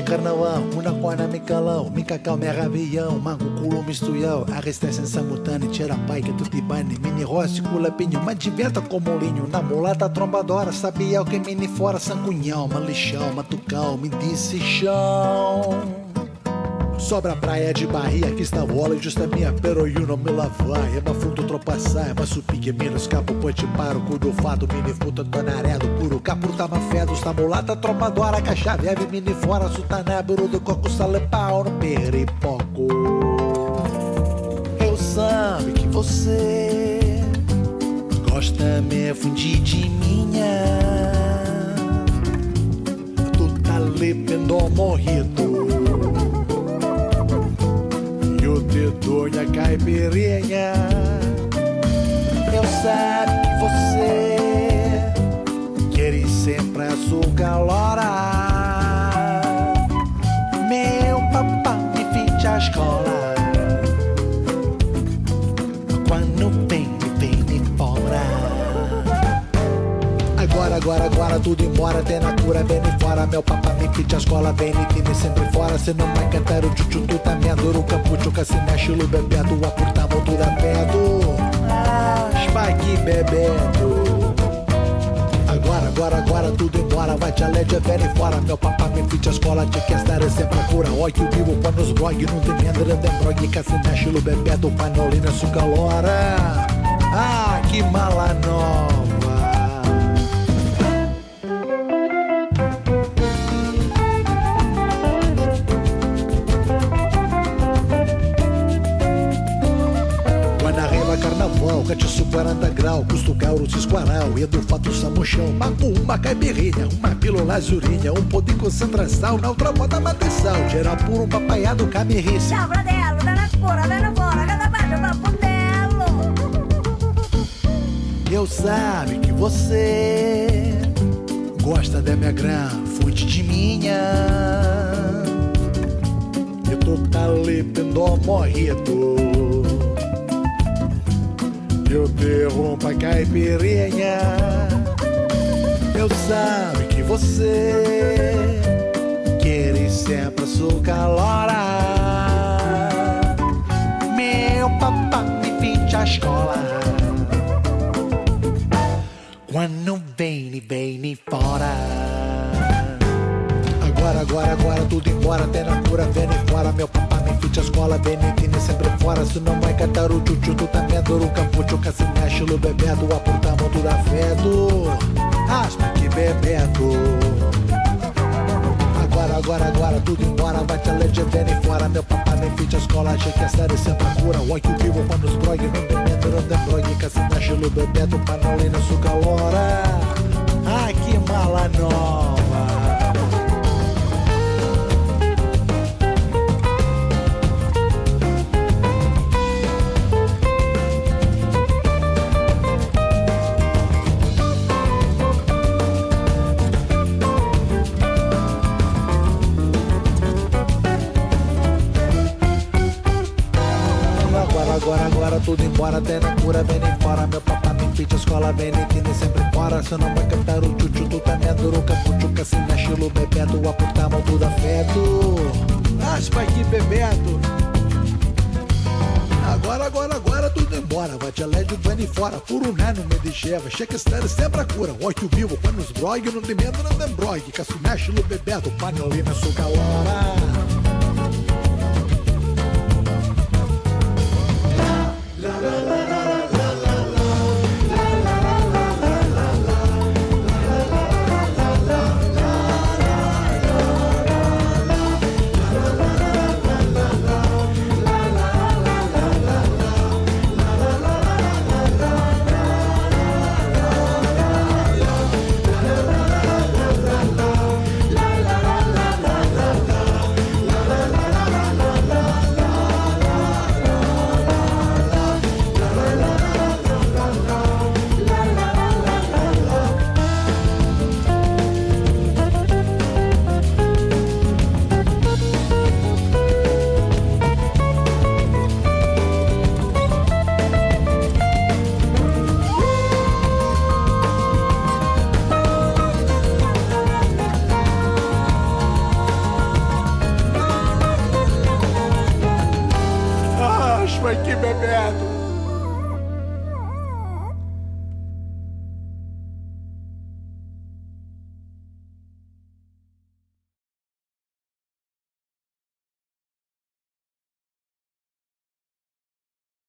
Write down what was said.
Carnaval, una corna me calão, me cacau, me ravião, mango, culo, mistuião, a resistência mutane, tira pai que tu te bane, mini roste, cula, pinho, mantiventa como molinho, na mulata trombadora, sabia o que mini fora, sangunhão, malichão, matucão, me disse chão. Sobra a praia de Bahia, que está bola e justa minha, pero you não me lá vai. É uma fruta tropaçar, é uma supique, menos capo, ponte paro, cuido fato, mini fruta, tonaredo, puro, capruta, mafedo, estamulata, trombadora, caixa, vieve, mini fora, sutané, buru do coco, salepau, no peripoco. Eu sabe que você gosta me fundir de minha. Tu tá lependo morrido. De doia caipirinha. Eu sabe que você quer sempre açúcar lora. Meu papá me fez a escola. Quando vem de fora. Agora tudo embora, tem na cura, vem de fora. Meu papá me pede a escola, vem e time sempre fora. Se não vai cantar o tchutchu, tu tá me adoro. O capucho, que se mexe, o bebedo, a porta, voltura, pedo. Spike bebedo. Agora tudo embora, vai te alede, vem de fora. Meu papá me pede a escola, te quer estar sempre a cura. Oi que vivo quando os brog, não tem medo, não tem brog. Que se mexe, o bebedo, panolina, açúcar lora. Que mala nova. Carnaval, catiço 40 grau, custo cauro, cisquaral, e do fato samuchão, uma caipirinha, uma pílula azurinha, um pó de concentração, na outra moda matriçal, geral puro, um papaiado, camirrice. Ciao fratello, dalla scura, dalla fora, cada parte va pontello. Eu sabe que você gosta da minha grã, fonte de minha. Eu tô talependo morrido. Eu derrumbo a caipirinha. Eu sabe que você quer sempre açúcar lora. Meu papá me pede a escola. Quando vem fora. Agora tudo embora, tem na cura, vem fora. Meu papá me pede a escola, vem e sempre fora. Se não vai cantar o tchutchu, tu tá me adoro. O capucho, que se mexe, o bebedo, a porta, motura, fedo. Aspa que bebedo. Agora tudo embora, vai te alede, vem fora. Meu papá me pede a escola, achei que a série sempre a cura. Oi que eu vivo quando os brog, não tem medo, não tem brog. Que se mexe, o bebedo, panolina, açúcar lora. Que mala nova. Agora tudo embora, tem na cura, vem fora. Meu papá me pede a escola, vem e time sempre fora. Se não vai cantar o tchutchu, tu tá me adoro. O capucho, que se mexe, o bebedo, a porta, motura, fedo. Aspa que bebedo. Agora tudo embora, vai te alede, vem fora. Puro nano me deixeva, checa estar sempre a cura. Oi que vivo, quando os brog, não tem medo, não tem brog. Que se mexe, o bebedo, panolina, açúcar lora.